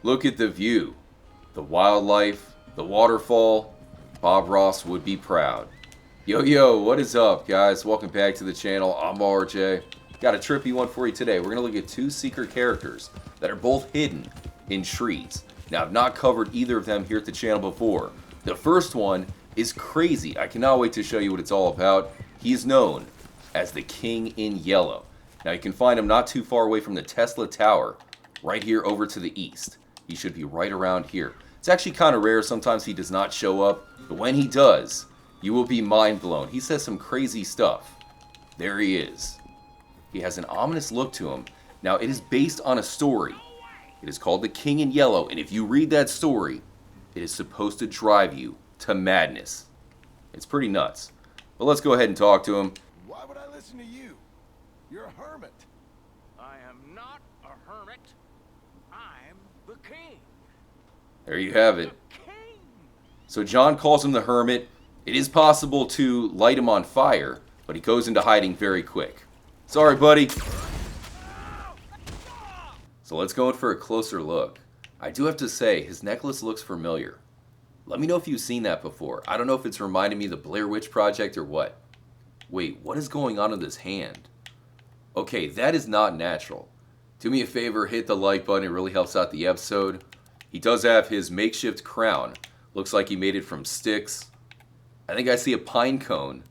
Look at the view, the wildlife, the waterfall. Bob Ross would be proud. Yo, what is up, guys? Welcome back to the channel. I'm RJ. Got a trippy one for you today. We're going to look at two secret characters that are both hidden in trees. Now, I've not covered either of them here at the channel before. The first one is crazy. I cannot wait to show you what it's all about. He is known as the King in Yellow. Now, you can find him not too far away from the Tesla Tower, right here over to the east. He should be right around here. It's actually kind of rare. Sometimes he does not show up, but when he does, you will be mind blown. He says some crazy stuff. There he is. He has an ominous look to him. Now, it is based on a story. It is called The King in Yellow, and if you read that story, it is supposed to drive you to madness. It's pretty nuts. But let's go ahead and talk to him. Why would I listen to you? You're a hermit. I am not a hermit. I'm the king. There you have it. The king. So John calls him the Hermit. It is possible to light him on fire, but he goes into hiding very quick. Sorry, buddy. So let's go in for a closer look. I do have to say, his necklace looks familiar. Let me know if you've seen that before. I don't know if it's reminding me of the Blair Witch Project or what. Wait, what is going on in this hand? Okay, that is not natural. Do me a favor, hit the like button. It really helps out the episode. He does have his makeshift crown. Looks like he made it from sticks. I think I see a pine cone.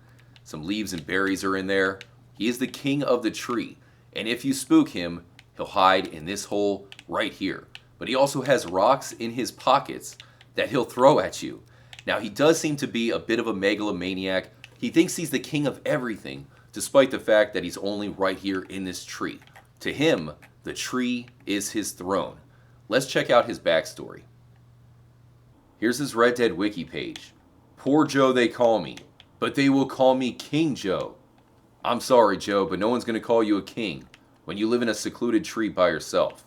Some leaves and berries are in there. He is the king of the tree. And if you spook him, he'll hide in this hole right here. But he also has rocks in his pockets that he'll throw at you. Now, he does seem to be a bit of a megalomaniac. He thinks he's the king of everything, despite the fact that he's only right here in this tree. To him, the tree is his throne. Let's check out his backstory. Here's his Red Dead wiki page. Poor Joe they call me, but they will call me King Joe. I'm sorry, Joe, but no one's going to call you a king when you live in a secluded tree by yourself.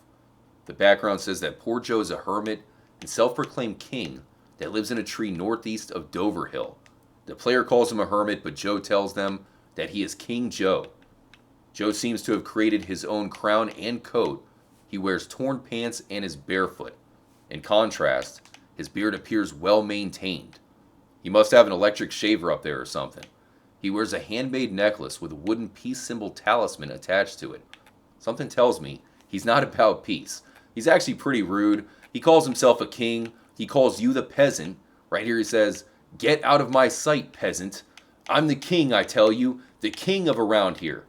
The background says that poor Joe is a hermit and self-proclaimed king that lives in a tree northeast of Dover Hill. The player calls him a hermit, but Joe tells them that he is King Joe. Joe seems to have created his own crown and coat. He wears torn pants and is barefoot. In contrast, his beard appears well maintained. He must have an electric shaver up there or something. He wears a handmade necklace with a wooden peace symbol talisman attached to it. Something tells me he's not about peace. He's actually pretty rude. He calls himself a king. He calls you the peasant. Right here he says, "Get out of my sight, peasant. I'm the king, I tell you, the king of around here."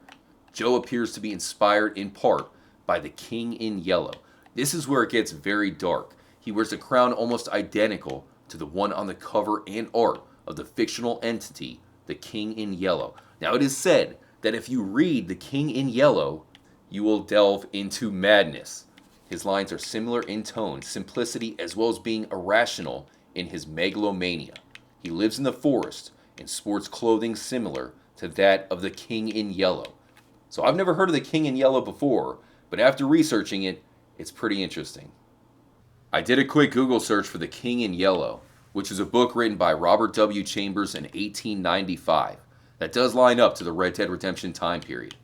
Joe appears to be inspired in part by the King in Yellow. This is where it gets very dark. He wears a crown almost identical to the one on the cover and art of the fictional entity, the King in Yellow. Now, it is said that if you read the King in Yellow, you will delve into madness. His lines are similar in tone, simplicity, as well as being irrational in his megalomania. He lives in the forest and sports clothing similar to that of the King in Yellow. So I've never heard of the King in Yellow before, but after researching it, it's pretty interesting. I did a quick Google search for The King in Yellow, which is a book written by Robert W. Chambers in 1895. That does line up to the Red Dead Redemption time period.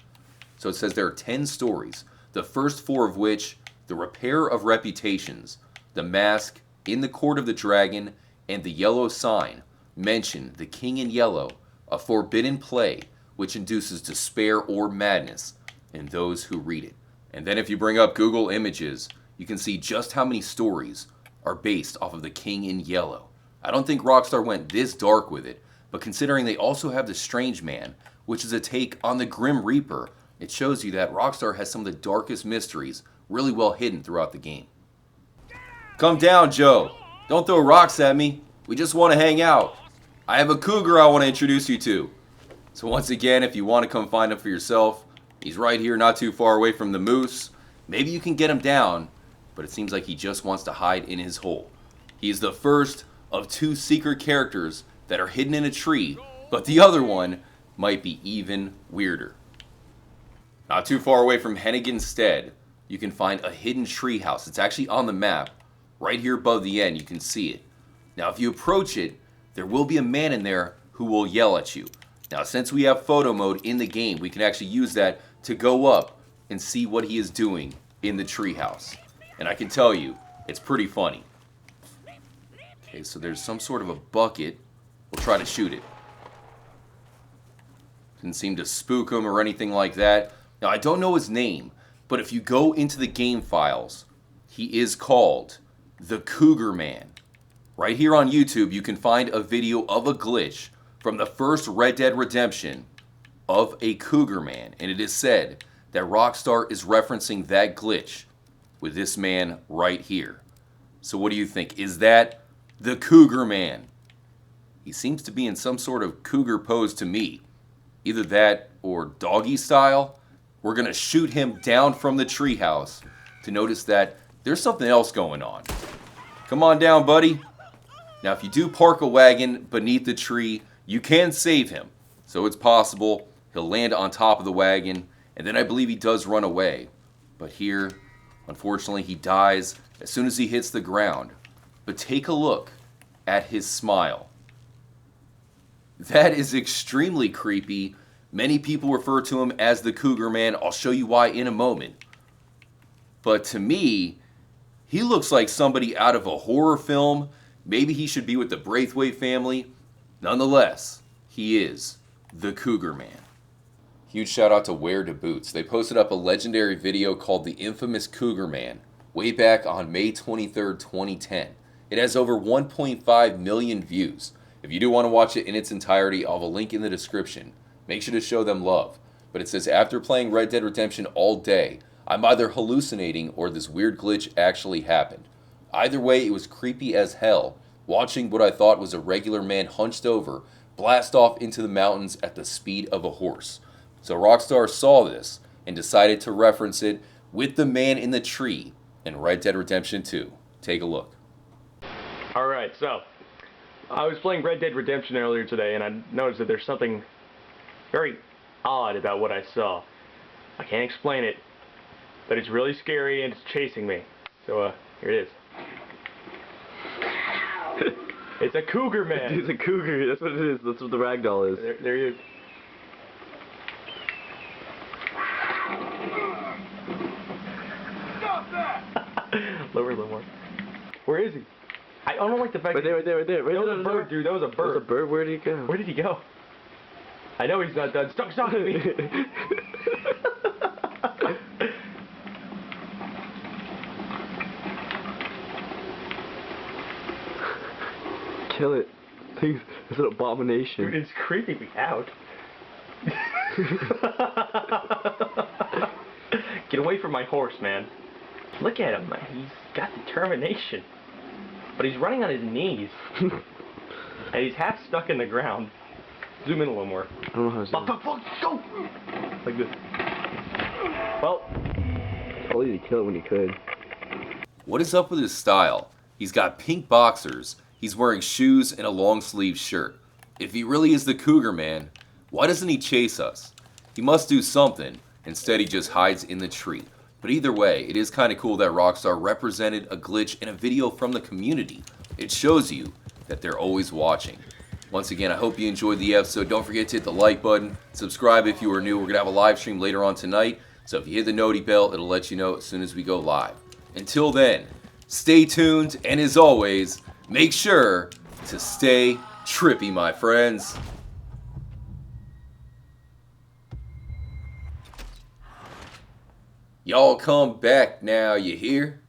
So it says there are 10 stories, the first 4 of which, The Repair of Reputations, The Mask, In the Court of the Dragon, and The Yellow Sign, mention The King in Yellow, a forbidden play which induces despair or madness in those who read it. And then if you bring up Google Images, you can see just how many stories are based off of The King in Yellow. I don't think Rockstar went this dark with it, but considering they also have The Strange Man, which is a take on the Grim Reaper, it shows you that Rockstar has some of the darkest mysteries really well hidden throughout the game. Come down, Joe. Don't throw rocks at me. We just want to hang out. I have a cougar I want to introduce you to. So once again, if you want to come find him for yourself, he's right here not too far away from the moose. Maybe you can get him down, but it seems like he just wants to hide in his hole. He is the first of 2 secret characters that are hidden in a tree, but the other one might be even weirder. Not too far away from Hennigan's Stead, you can find a hidden tree house. It's actually on the map. Right here above the end, you can see it. Now, if you approach it, there will be a man in there who will yell at you. Now, since we have photo mode in the game, we can actually use that to go up and see what he is doing in the treehouse. And I can tell you, It's pretty funny. Okay, so there's some sort of a bucket. We'll try to shoot it. Didn't seem to spook him or anything like that. Now, I don't know his name, but if you go into the game files, he is called the Cougar Man. Right here on YouTube, you can find a video of a glitch from the first Red Dead Redemption of a Cougar Man, and it is said that Rockstar is referencing that glitch with this man right here. So what do you think? Is that the Cougar Man? He seems to be in some sort of cougar pose to me. Either that or doggy style. We're going to shoot him down from the treehouse to notice that there's something else going on. Come on down, buddy. Now, if you do park a wagon beneath the tree, you can save him. So it's possible he'll land on top of the wagon, and then I believe he does run away. But here, unfortunately, he dies as soon as he hits the ground. But take a look at his smile. That is extremely creepy. Many people refer to him as the Cougar Man. I'll show you why in a moment. But to me, he looks like somebody out of a horror film. Maybe he should be with the Braithwaite family. Nonetheless, he is the Cougar Man. Huge shout out to Where to Boots. They posted up a legendary video called The Infamous Cougar Man way back on May 23rd, 2010. It has over 1.5 million views. If you do want to watch it in its entirety, I'll have a link in the description. Make sure to show them love. But it says, after playing Red Dead Redemption all day, I'm either hallucinating or this weird glitch actually happened. Either way, it was creepy as hell, watching what I thought was a regular man hunched over, blast off into the mountains at the speed of a horse. So Rockstar saw this and decided to reference it with the man in the tree in Red Dead Redemption 2. Take a look. Alright, so I was playing Red Dead Redemption earlier today, and I noticed that there's something very odd about what I saw. I can't explain it, but it's really scary and it's chasing me. So, here it is. It's a Cougar Man! It's a cougar, that's what it is, that's what the ragdoll is. There he is. Stop that! Lower a little more. Where is he? I don't like the fact Right there, right there, right there. Right that there, was a bird, dude. That was a That was a bird. bird, where did he go? Where did he go? I know he's not done. Stop talking to me. Kill it. It's an abomination. Dude, it's creeping me out. Get away from my horse, man. Look at him, man. He's got determination. But he's running on his knees. And he's half stuck in the ground. Zoom in a little more. I don't know how to say Go! Like this. Well, it. Told you to kill it when you could. What is up with his style? He's got pink boxers, he's wearing shoes and a long sleeve shirt. If he really is the Cougar Man, why doesn't he chase us? He must do something. Instead, he just hides in the tree. But either way, it is kind of cool that Rockstar represented a glitch in a video from the community. It shows you that they're always watching. Once again, I hope you enjoyed the episode. Don't forget to hit the like button. Subscribe if you are new. We're going to have a live stream later on tonight. So if you hit the noti bell, it'll let you know as soon as we go live. Until then, stay tuned. And as always, make sure to stay trippy, my friends. Y'all come back now, you hear?